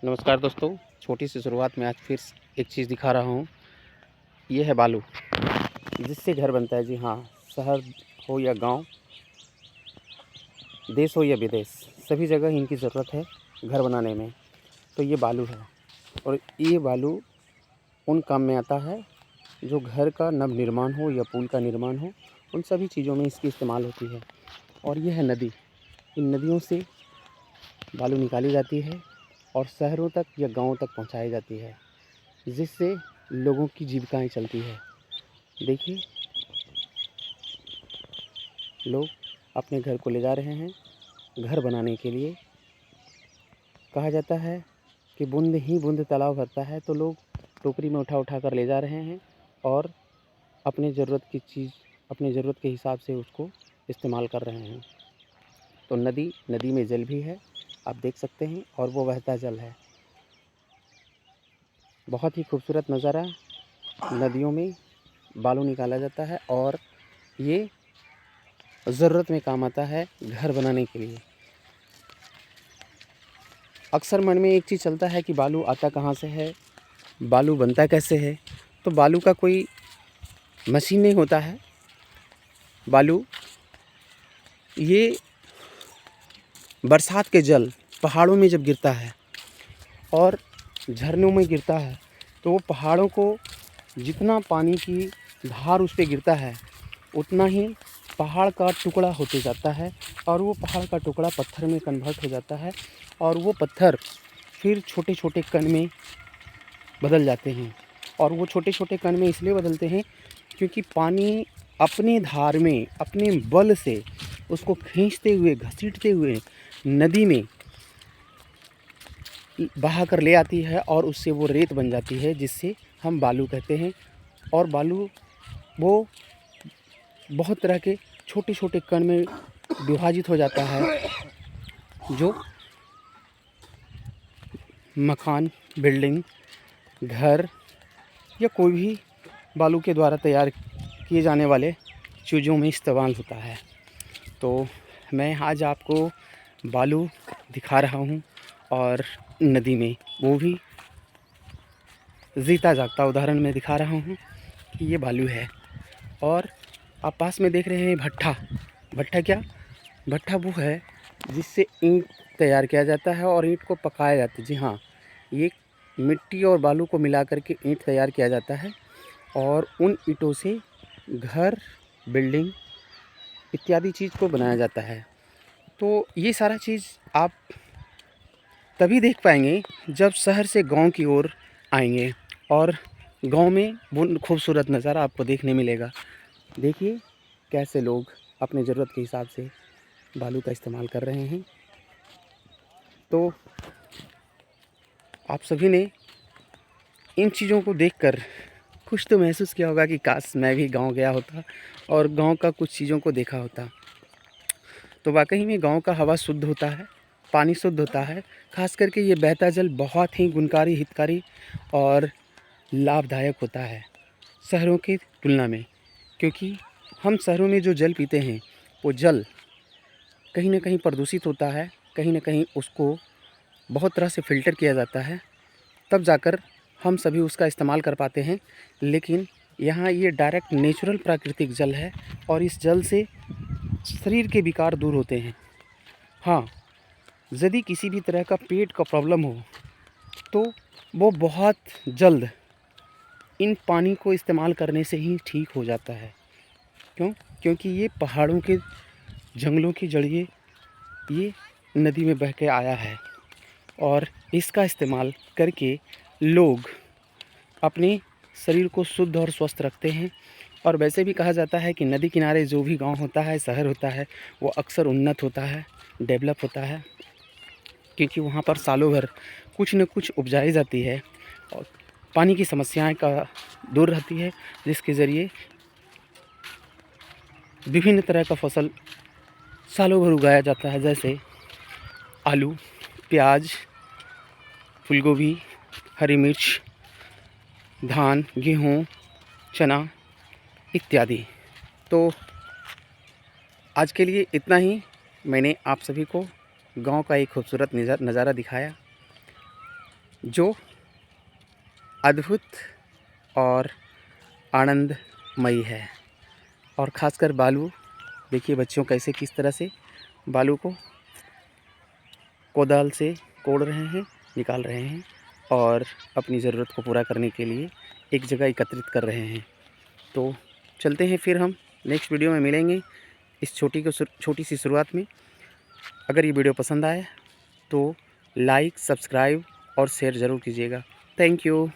नमस्कार दोस्तों, छोटी सी शुरुआत में आज फिर एक चीज़ दिखा रहा हूँ। ये है बालू, जिससे घर बनता है। जी हाँ, शहर हो या गांव, देश हो या विदेश, सभी जगह इनकी ज़रूरत है घर बनाने में। तो ये बालू है और ये बालू उन काम में आता है जो घर का नव निर्माण हो या पुल का निर्माण हो, उन सभी चीज़ों में इसकी इस्तेमाल होती है। और ये है नदी। इन नदियों से बालू निकाली जाती है और शहरों तक या गाँवों तक पहुँचाई जाती है, जिससे लोगों की जीविकाएं चलती है। देखिए, लोग अपने घर को ले जा रहे हैं घर बनाने के लिए। कहा जाता है कि बूंद ही बूंद तालाब भरता है, तो लोग टोकरी में उठा उठा कर ले जा रहे हैं और अपनी ज़रूरत की चीज़ अपनी ज़रूरत के हिसाब से उसको इस्तेमाल कर रहे हैं। तो नदी में जल भी है, आप देख सकते हैं, और वो बहता जल है। बहुत ही खूबसूरत नज़ारा। नदियों में बालू निकाला जाता है और ये ज़रूरत में काम आता है घर बनाने के लिए। अक्सर मन में एक चीज़ चलता है कि बालू आता कहाँ से है, बालू बनता कैसे है। तो बालू का कोई मशीन नहीं होता है। बालू ये बरसात के जल पहाड़ों में जब गिरता है और झरनों में गिरता है, तो वो पहाड़ों को जितना पानी की धार उस पे गिरता है, उतना ही पहाड़ का टुकड़ा होते जाता है और वो पहाड़ का टुकड़ा पत्थर में कन्वर्ट हो जाता है और वो पत्थर फिर छोटे छोटे कण में बदल जाते हैं। और वो छोटे छोटे कण में इसलिए बदलते हैं क्योंकि पानी अपनी धार में अपने बल से उसको खींचते हुए घसीटते हुए नदी में बहा कर ले आती है और उससे वो रेत बन जाती है, जिससे हम बालू कहते हैं। और बालू वो बहुत तरह के छोटे छोटे कण में विभाजित हो जाता है, जो मकान, बिल्डिंग, घर या कोई भी बालू के द्वारा तैयार किए जाने वाले चीज़ों में इस्तेमाल होता है। तो मैं आज आपको बालू दिखा रहा हूँ और नदी में, वो भी जीता जागता उदाहरण में दिखा रहा हूँ कि ये बालू है। और आप पास में देख रहे हैं भट्ठा। भट्ठा क्या? भट्ठा वो है जिससे ईंट तैयार किया जाता है और ईंट को पकाया जाता है। जी हाँ, ये मिट्टी और बालू को मिला कर के ईंट तैयार किया जाता है और उन ईंटों से घर, बिल्डिंग इत्यादि चीज़ को बनाया जाता है। तो ये सारा चीज़ आप तभी देख पाएंगे जब शहर से गांव की ओर आएंगे और गांव में वो खूबसूरत नज़ारा आपको देखने मिलेगा। देखिए कैसे लोग अपने ज़रूरत के हिसाब से बालू का इस्तेमाल कर रहे हैं। तो आप सभी ने इन चीज़ों को देखकर कुछ तो महसूस किया होगा कि काश मैं भी गांव गया होता और गांव का कुछ चीज़ों को देखा होता। तो वाकई में गांव का हवा शुद्ध होता है, पानी शुद्ध होता है। खास करके ये बहता जल बहुत ही गुणकारी, हितकारी और लाभदायक होता है शहरों की तुलना में। क्योंकि हम शहरों में जो जल पीते हैं, वो जल कहीं ना कहीं प्रदूषित होता है, कहीं ना कहीं उसको बहुत तरह से फ़िल्टर किया जाता है, तब जाकर हम सभी उसका इस्तेमाल कर पाते हैं। लेकिन यहाँ ये डायरेक्ट नेचुरल प्राकृतिक जल है और इस जल से शरीर के विकार दूर होते हैं। हाँ, यदि किसी भी तरह का पेट का प्रॉब्लम हो तो वो बहुत जल्द इन पानी को इस्तेमाल करने से ही ठीक हो जाता है। क्यों? क्योंकि ये पहाड़ों के जंगलों के जरिए ये नदी में बह के आया है और इसका इस्तेमाल करके लोग अपने शरीर को शुद्ध और स्वस्थ रखते हैं। और वैसे भी कहा जाता है कि नदी किनारे जो भी गांव होता है, शहर होता है, वो अक्सर उन्नत होता है, डेवलप होता है, क्योंकि वहाँ पर सालों भर कुछ न कुछ उपजाई जाती है और पानी की समस्याएं का दूर रहती है, जिसके ज़रिए विभिन्न तरह का फसल सालों भर उगाया जाता है, जैसे आलू, प्याज, फूलगोभी, हरी मिर्च, धान, गेहूँ, चना इत्यादि। तो आज के लिए इतना ही। मैंने आप सभी को गांव का एक खूबसूरत नज़ारा दिखाया। जो अद्भुत और आनंदमयी है। और ख़ासकर बालू, देखिए बच्चों कैसे किस तरह से बालू को कोदाल से कोड़ रहे हैं, निकाल रहे हैं और अपनी ज़रूरत को पूरा करने के लिए एक जगह एकत्रित कर रहे हैं। तो चलते हैं, फिर हम नेक्स्ट वीडियो में मिलेंगे इस छोटी सी शुरुआत में। अगर ये वीडियो पसंद आए तो लाइक, सब्सक्राइब और शेयर ज़रूर कीजिएगा। Thank you.